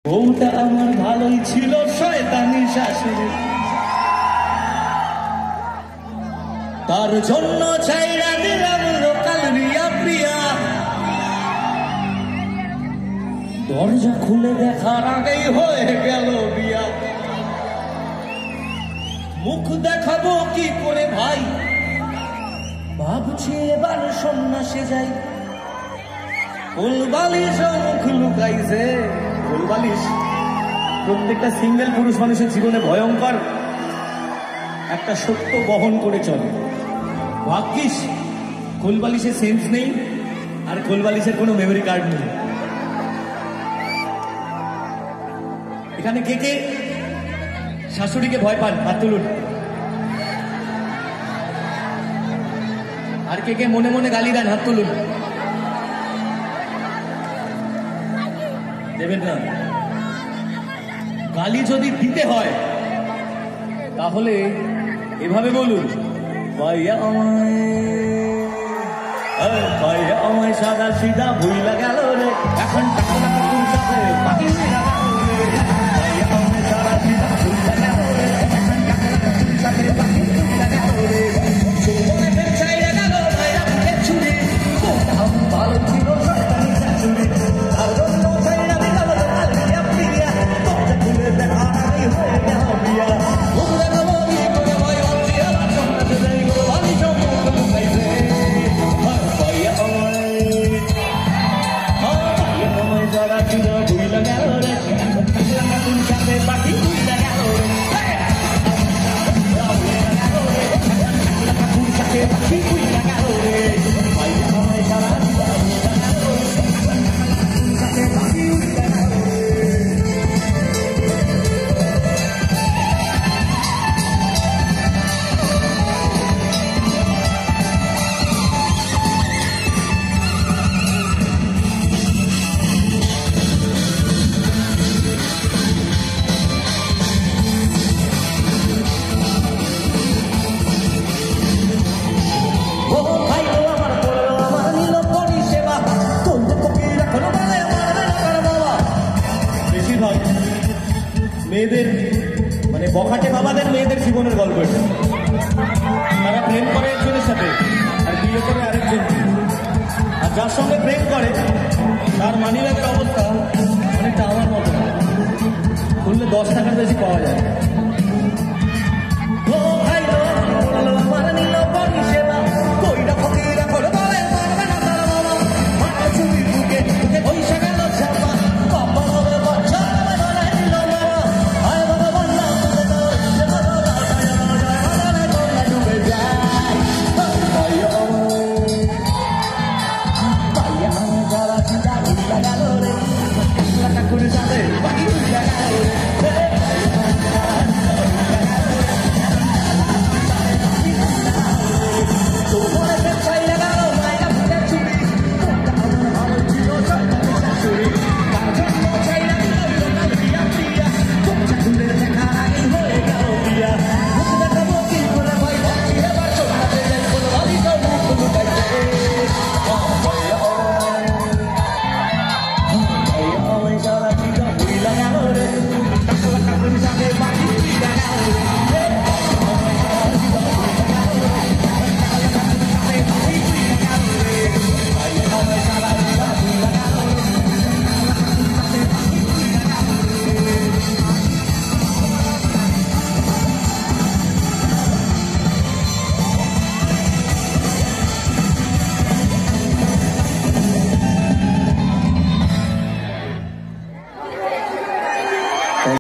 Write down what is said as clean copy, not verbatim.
বউটা আমার ভালোই ছিল, শয়তানি শাশুড়ি, তার জন্য চাইরা দিলাম লোকাল রিয়া প্রিয়া। দরজা খুলে দেখার আগেই হয়ে গেল বিয়া। মুখ দেখাবো কি করে ভাই, ভাবছি এবার সন্ন্যাসে যাই। ফুলবালিশ মুখ লুকাইছে। ফুলবালিশ প্রত্যেকটা সিঙ্গেল পুরুষ মানুষের জীবনে ভয়ঙ্কর একটা সত্য বহন করে চলে। ভাগ্যিস ফুলবালিশের সেন্স নেই, আর ফুলবালিশের কোনো মেমোরি কার্ড নেই। এখানে কে কে শাশুড়িকে ভয় পান হাত তুলুন। আর কে কে মনে মনে গালি দেন হাত তুলুন। দেবেন না? গালি যদি দিতে হয় তাহলে এভাবে বলুন, ভাইয়া আমায় সাদা সিধা ভুইলা গেল রে, এখন টাকা টাকা তোর সাথে বাকি হইলা গেল রে। ভাইয়া আমায় সাদা সিধা ভুইলা গেল রে, এখন টাকা টাকা তোর সাথে বাকি হইলা গেল রে। জীবনে ফের চাইরা গেল ভাইয়া বুকে ছুরি, কোনটা ভালো ছিল শয়তানি শাশুড়ি, তার জন্য চাইরা দিলাম লোকাল রিয়া প্রিয়া। দরজা খুলে দেখার আগেই হয়ে গেল বিয়া। মুখ দেখাবো কি করে ভাই, ভাবছি আমার সন্ন্যাসে যাই গো, ভাবি সব মুখ লুকাইছে। ভাইয়া আমায় যারা ছিল ভুইলা গেল রে, এখন টাকা টাকা তোর সাথে বাকি হইলা গেল রে। তোর সাথে বাকি হইলা গেল রে। ভাইয়া আমায় যারা ছিল ভুইলা গেল রে, তোর সাথে বাকি হইলা গেল রে। বেশিরভাগ মেয়েদের মানে বখাটে বাবাদের মেয়েদের জীবনের গল্প এটা। তারা প্রেম করে একজনের সাথে আর বিয়ে করে আরেকজনকে, আর যার সঙ্গে প্রেম করে তার মানিব্যাগের অবস্থা অনেকটা আমার মতো, খুললে 10 টাকার বেশি পাওয়া যায়।